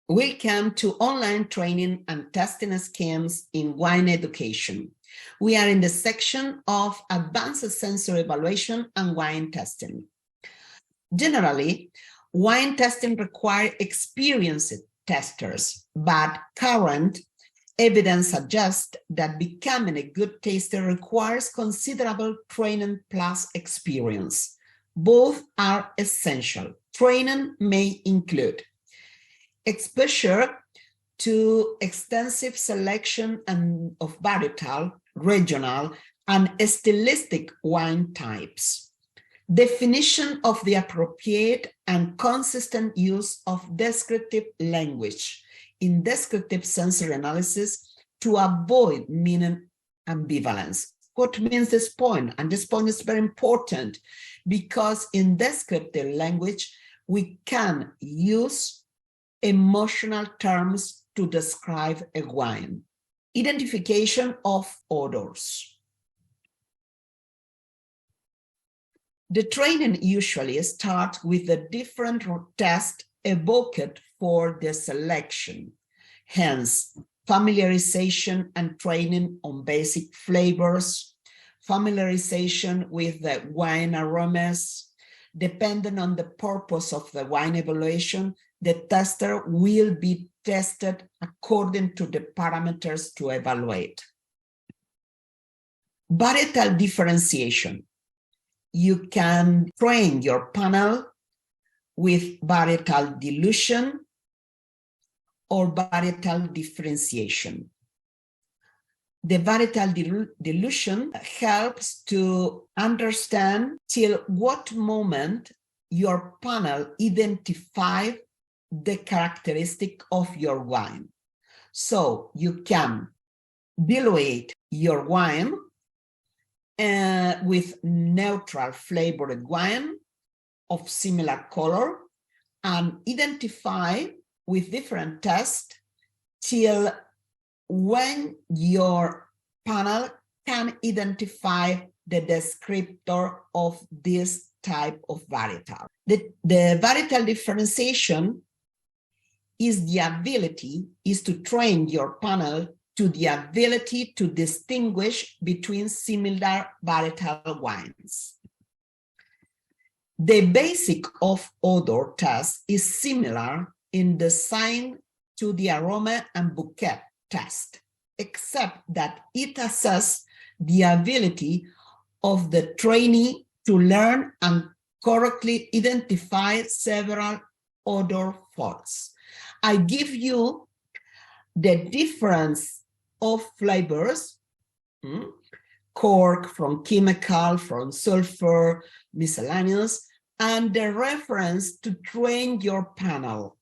Welcome to online training and testing schemes in wine education. We are in the section of advanced sensory evaluation and wine testing. Generally, wine testing requires experienced testers, but current evidence suggests that becoming a good taster requires considerable training plus experience. Both are essential. Training may include exposure to extensive selection of varietal, regional, and stylistic wine types. Definition of the appropriate and consistent use of descriptive language in descriptive sensory analysis to avoid meaning ambivalence. What means this point? And this point is very important because in descriptive language, we can use emotional terms to describe a wine. Identification of odors. The training usually starts with the different tests evoked for the selection. Hence, familiarization and training on basic flavors, familiarization with the wine aromas. Depending on the purpose of the wine evaluation, the tester will be tested according to the parameters to evaluate. Varietal differentiation. You can train your panel with varietal dilution or varietal differentiation. The varietal dilution helps to understand till what moment your panel identifies the characteristic of your wine. So you can dilute your wine with neutral flavored wine of similar color and identify with different tests till when your panel can identify the descriptor of this type of varietal. The varietal differentiation is to train your panel to the ability to distinguish between similar varietal wines. The basic of odor test is similar in design to the aroma and bouquet test, except that it assesses the ability of the trainee to learn and correctly identify several odor faults. I give you the difference of flavors, cork, from chemical, from sulfur, miscellaneous, and the reference to train your panel.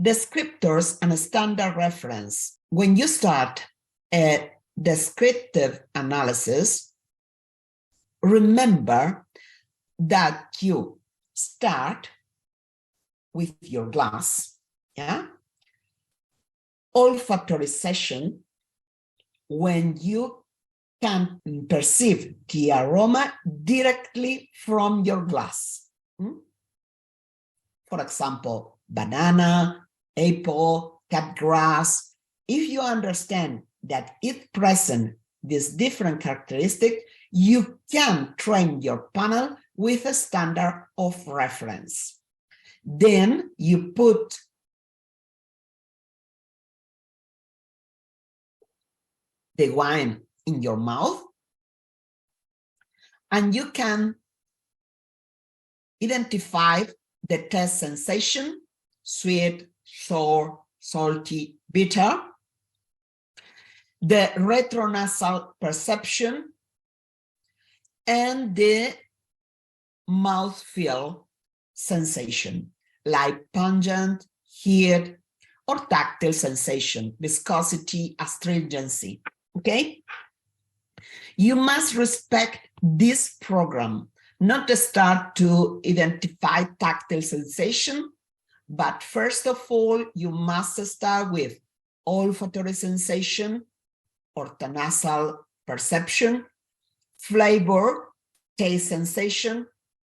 Descriptors and a standard reference. When you start a descriptive analysis, remember that you start with your glass, yeah? Olfactory session, when you can perceive the aroma directly from your glass. For example, banana, apple, cut grass. If you understand that it presents this different characteristic, you can train your panel with a standard of reference. Then you put the wine in your mouth and you can identify the taste sensation: sweet, sour, salty, bitter. The retronasal perception and the mouthfeel sensation, like pungent, heat, or tactile sensation, viscosity, astringency. Okay? You must respect this program, not to start to identify tactile sensation, but first of all, you must start with olfactory sensation, orthonasal perception, flavor, taste sensation,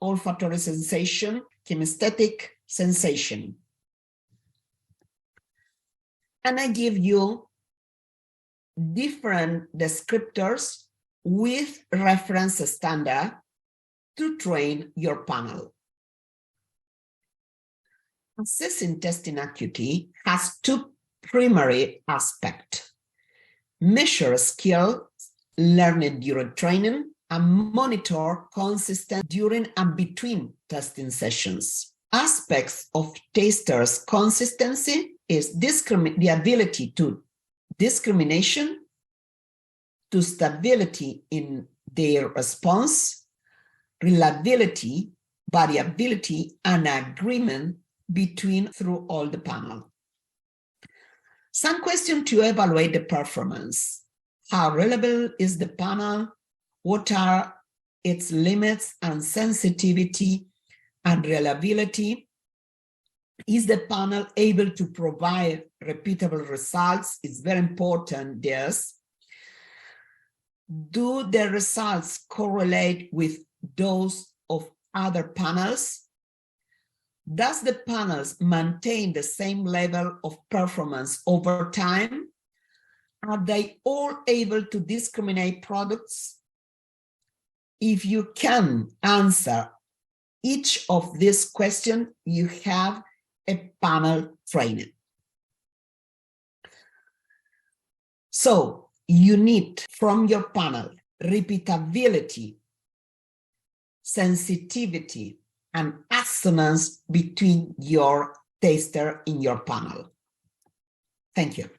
olfactory sensation, kinesthetic, sensation. And I give you different descriptors with reference standard to train your panel. Assessing testing acuity has two primary aspects: measure skill learned during training and monitor consistency during and between testing sessions. Aspects of testers' consistency is the ability to discrimination, to stability in their response, reliability, variability, and agreement through all the panel. Some questions to evaluate the performance. How reliable is the panel? What are its limits and sensitivity and reliability? Is the panel able to provide repeatable results? It's very important, yes. Do the results correlate with those of other panels? Does the panels maintain the same level of performance over time? Are they all able to discriminate products? If you can answer each of these questions, you have a panel training. So you need from your panel repeatability, sensitivity, and assonance between your tester in your panel. Thank you.